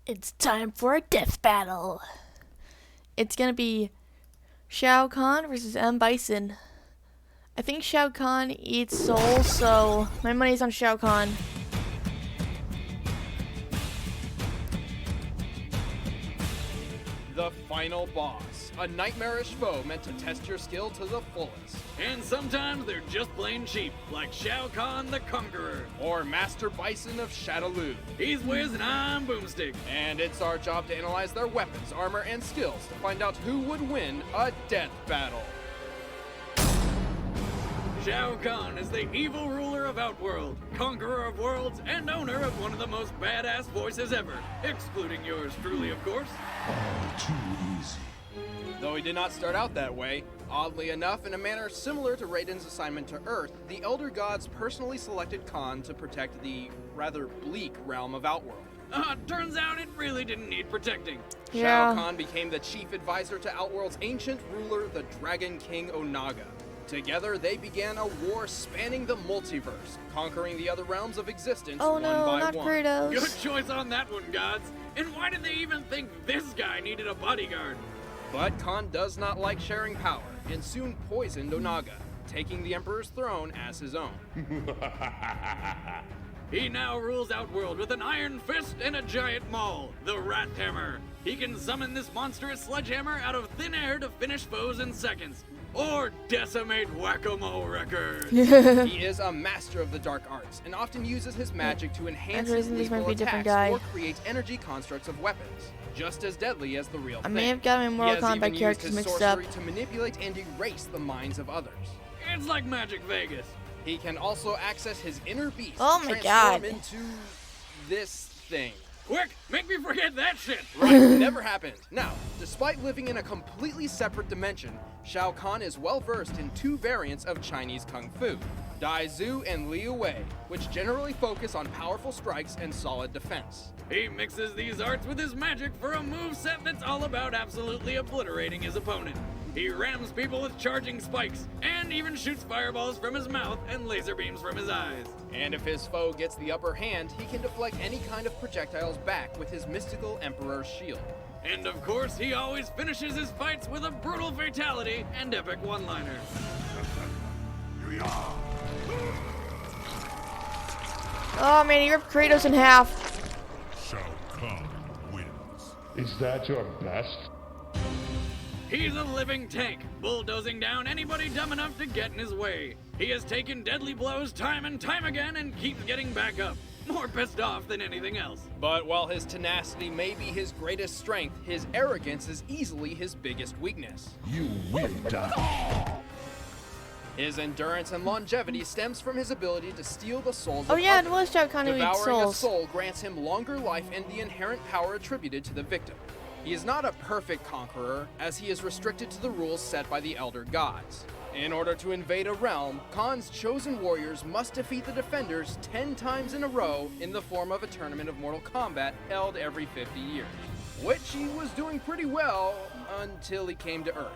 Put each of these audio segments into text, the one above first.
It's time for a death battle. It's gonna be Shao Kahn versus Bison. I think Shao Kahn eats souls, so my money's on Shao Kahn. The final boss. A nightmarish foe meant to test your skill to the fullest. And sometimes they're just plain cheap, like Shao Kahn the Conqueror. Or Master Bison of Shadaloo. He's Wiz and I'm Boomstick. And it's our job to analyze their weapons, armor, and skills to find out who would win a death battle. Shao Kahn is the evil ruler of Outworld, conqueror of worlds, and owner of one of the most badass voices ever, excluding yours truly, of course. All too easy. Though he did not start out that way, oddly enough, in a manner similar to Raiden's assignment to Earth, the Elder Gods personally selected Kahn to protect the rather bleak realm of Outworld. Turns out it really didn't need protecting. Shao Kahn became the chief advisor to Outworld's ancient ruler, the Dragon King Onaga. Together, they began a war spanning the multiverse, conquering the other realms of existence one by not one. Kratos. Good choice on that one, gods. And why did they even think this guy needed a bodyguard? But Kahn does not like sharing power, and soon poisoned Onaga, taking the Emperor's throne as his own. He now rules Outworld with an iron fist and a giant maul, the Rat Hammer. He can summon this monstrous sledgehammer out of thin air to finish foes in seconds, or decimate whack-a-mole records. He is a master of the dark arts, and often uses his magic to enhance his lethal attacks or create energy constructs of weapons, just as deadly as the real thing. I may have got my Mortal Kombat characters mixed up. He has even used his sorcery to manipulate and erase the minds of others. It's like Magic Vegas. He can also access his inner beast Oh to my transform God. into this thing. Quick, make me forget that shit. Right, never happened. Now, despite living in a completely separate dimension, Shao Kahn is well versed in two variants of Chinese Kung Fu, Dai Zu and Liu Wei, which generally focus on powerful strikes and solid defense. He mixes these arts with his magic for a moveset that's all about absolutely obliterating his opponent. He rams people with charging spikes, and even shoots fireballs from his mouth and laser beams from his eyes. And if his foe gets the upper hand, he can deflect any kind of projectiles back with his mystical Emperor's shield. And of course, he always finishes his fights with a brutal fatality and epic one-liners. Oh man, he ripped Kratos in half. Shao Kahn wins. Is that your best? He's a living tank, bulldozing down anybody dumb enough to get in his way. He has taken deadly blows time and time again and keeps getting back up, more pissed off than anything else. But while his tenacity may be his greatest strength, his arrogance is easily his biggest weakness. You will die. His endurance and longevity stems from his ability to steal the souls Oh of yeah, it others. was Shao Kahn who eats Devouring a souls. soul grants him longer life and the inherent power attributed to the victim. He is not a perfect conqueror, as he is restricted to the rules set by the Elder Gods. In order to invade a realm, Kahn's chosen warriors must defeat the defenders 10 times in a row in the form of a tournament of Mortal Kombat held every 50 years, which he was doing pretty well until he came to Earth.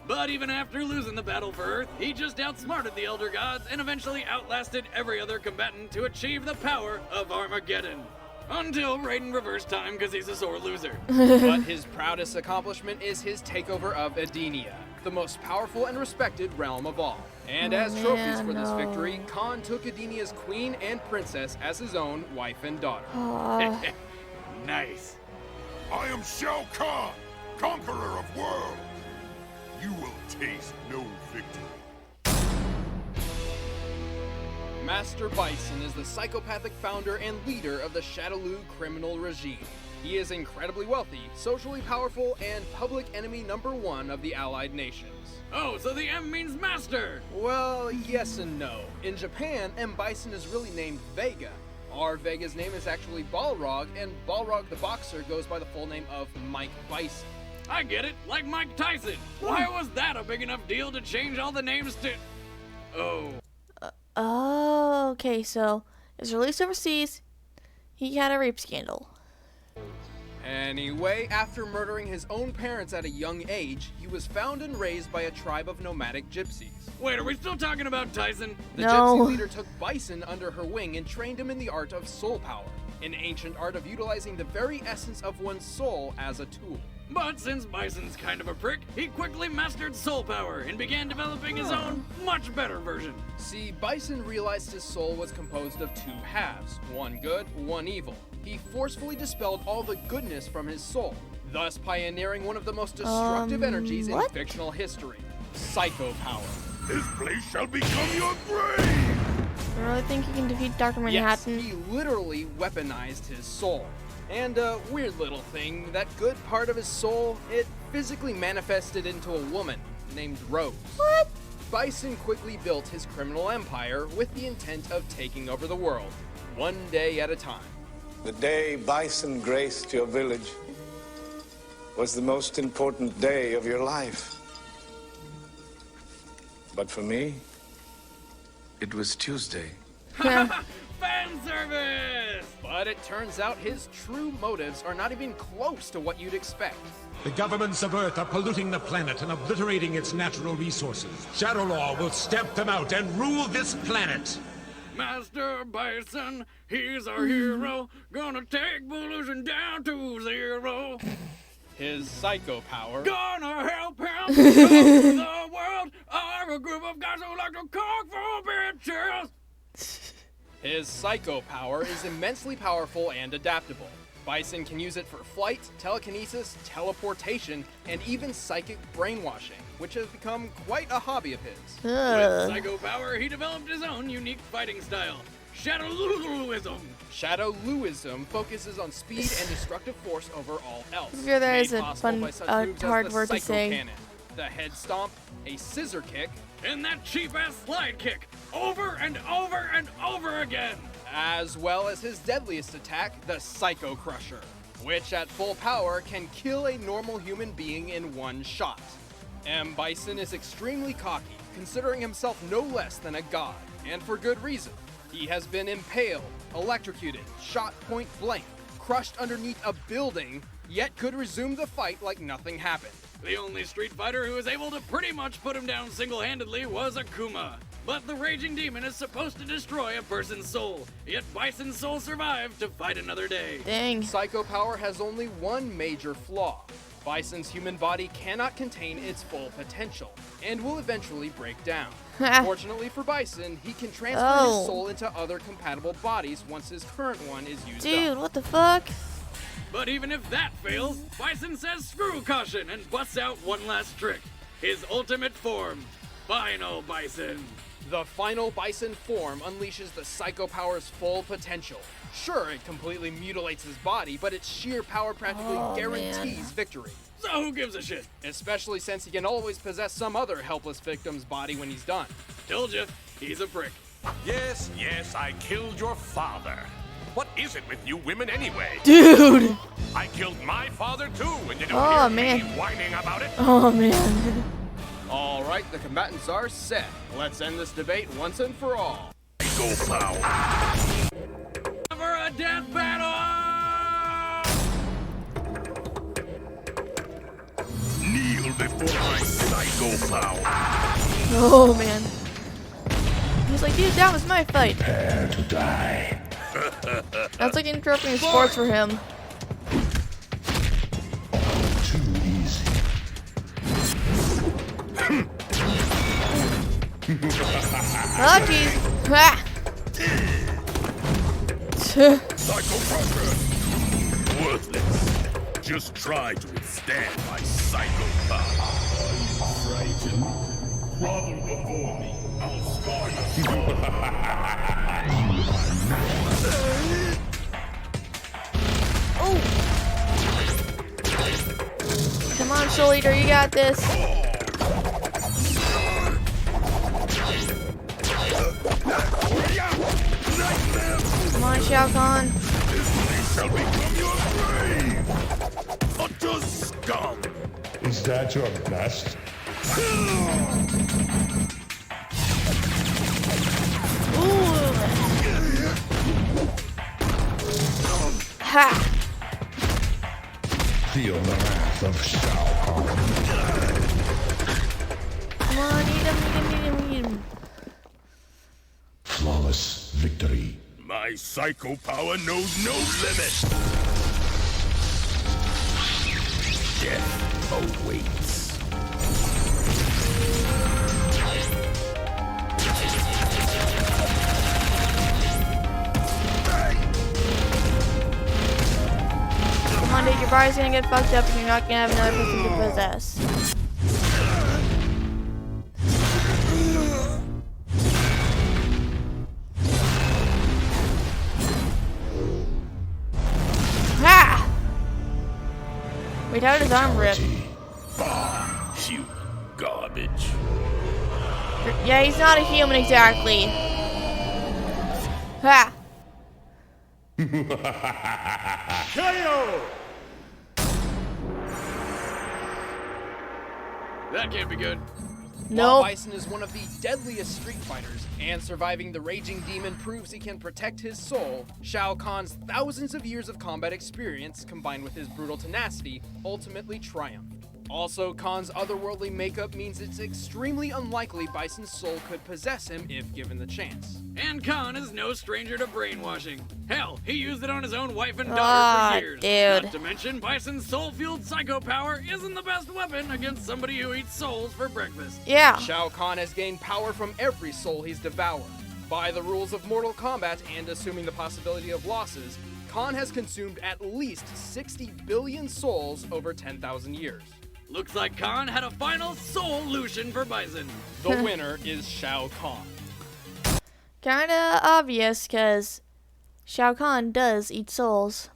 But even after losing the battle for Earth, he just outsmarted the Elder Gods and eventually outlasted every other combatant to achieve the power of Armageddon. Until Raiden reversed time because he's a sore loser. But his proudest accomplishment is his takeover of Edenia, the most powerful and respected realm of all. And as trophies for this victory, Kahn took Edenia's queen and princess as his own wife and daughter. Nice. I am Shao Kahn, conqueror of worlds. You will taste no victory. Master Bison is the psychopathic founder and leader of the Shadaloo criminal regime. He is incredibly wealthy, socially powerful, and public enemy #1 of the Allied nations. Oh, so the M means master! Well, yes and no. In Japan, M. Bison is really named Vega. Our Vega's name is actually Balrog, and Balrog the boxer goes by the full name of Mike Bison. I get it, like Mike Tyson. Why was that a big enough deal to change all the names to... Oh. Oh, okay, so it was released overseas. He had a rape scandal. Anyway, after murdering his own parents at a young age, he was found and raised by a tribe of nomadic gypsies. Wait, are we still talking about Tyson? The No. gypsy leader took Bison under her wing and trained him in the art of soul power. an ancient art of utilizing the very essence of one's soul as a tool. But since Bison's kind of a prick, he quickly mastered soul power and began developing his own, much better version. See, Bison realized his soul was composed of two halves, one good, one evil. He forcefully dispelled all the goodness from his soul, thus pioneering one of the most destructive energies in what? fictional history, psycho power. This place shall become your grave! I really think you can defeat Dr. Yes, Manhattan. he literally weaponized his soul. And a weird little thing, that good part of his soul, it physically manifested into a woman named Rose. What? Bison quickly built his criminal empire with the intent of taking over the world, one day at a time. The day Bison graced your village was the most important day of your life. But for me, it was Tuesday. Fan service! But it turns out his true motives are not even close to what you'd expect. The governments of Earth are polluting the planet and obliterating its natural resources. Shadow Law will stamp them out and rule this planet. Master Bison, he's our hero, gonna take pollution down to zero. His psycho power Gonna help him conquer the world. I'm a group of guys who like to cook for bitches. His psycho power is immensely powerful and adaptable. Bison can use it for flight, telekinesis, teleportation, and even psychic brainwashing, which has become quite a hobby of his. With psycho power, he developed his own unique fighting style, Shadowluism. Shadowluism focuses on speed and destructive force over all else. Here there made is a possible fun, by such moves hard as the word to Psycho say. Cannon, the head stomp, a scissor kick, And that cheap-ass slide kick, over and over and over again. as well as his deadliest attack, the Psycho Crusher, which at full power can kill a normal human being in one shot. M. Bison is extremely cocky, considering himself no less than a god, and for good reason. He has been impaled, electrocuted, shot point blank, crushed underneath a building, yet could resume the fight like nothing happened. The only Street Fighter who was able to pretty much put him down single-handedly was Akuma. But the Raging Demon is supposed to destroy a person's soul, yet Bison's soul survived to fight another day. Dang. Psycho power has only one major flaw. Bison's human body cannot contain its full potential, and will eventually break down. Fortunately for Bison, he can transfer his soul into other compatible bodies once his current one is used Dude, up. what the fuck? But even if that fails, Bison says screw caution and busts out one last trick. His ultimate form, Final Bison. The final Bison form unleashes the Psycho power's full potential. Sure, it completely mutilates his body, but its sheer power practically guarantees victory. So who gives a shit? Especially since he can always possess some other helpless victim's body when he's done. Told you, he's a prick. Yes, yes, I killed your father. What is it with you women anyway? Dude! I killed my father too, and you don't Oh, hear man. me whining about it? Oh, man. All right, the combatants are set. Let's end this debate once and for all. Go power. For a death battle! Kneel before my psycho power. Oh, man. He's like, dude, that was my fight. Prepare to die. That's like interrupting sports for him. Too easy. Oh, jeez. Ha! Psycho Crusher. Worthless. Just try to withstand my psycho power. Are you frightened? Grovel before me. I'll scar you. Oh! Come on, Soul Eater, you got this. Come on, Shao Kahn. This shall become your grave. Utter scum. Is that your best? Ooh. Ha! Feel the wrath of Shao Kahn. Come on, eat him, eat him, eat him, eat him. Flawless victory. My psycho power knows no limit! Death awaits. Come on, dude, your body's gonna get fucked up and you're not gonna have another person to possess. Ha! Wait, how did his arm rip? You garbage. Yeah, he's not a human exactly. Ha! KO! That can't be good. While Nope. Bison is one of the deadliest street fighters, and surviving the raging demon proves he can protect his soul, Shao Kahn's thousands of years of combat experience, combined with his brutal tenacity, ultimately triumphed. Also, Kahn's otherworldly makeup means it's extremely unlikely Bison's soul could possess him if given the chance. And Kahn is no stranger to brainwashing. Hell, he used it on his own wife and daughter Ah, for years. dude. Not to mention, Bison's soul-fueled psycho power isn't the best weapon against somebody who eats souls for breakfast. Yeah. Shao Kahn has gained power from every soul he's devoured. By the rules of Mortal Kombat and assuming the possibility of losses, Kahn has consumed at least 60 billion souls over 10,000 years. Looks like Kahn had a final solution for Bison. The winner is Shao Kahn. Kinda obvious, because Shao Kahn does eat souls.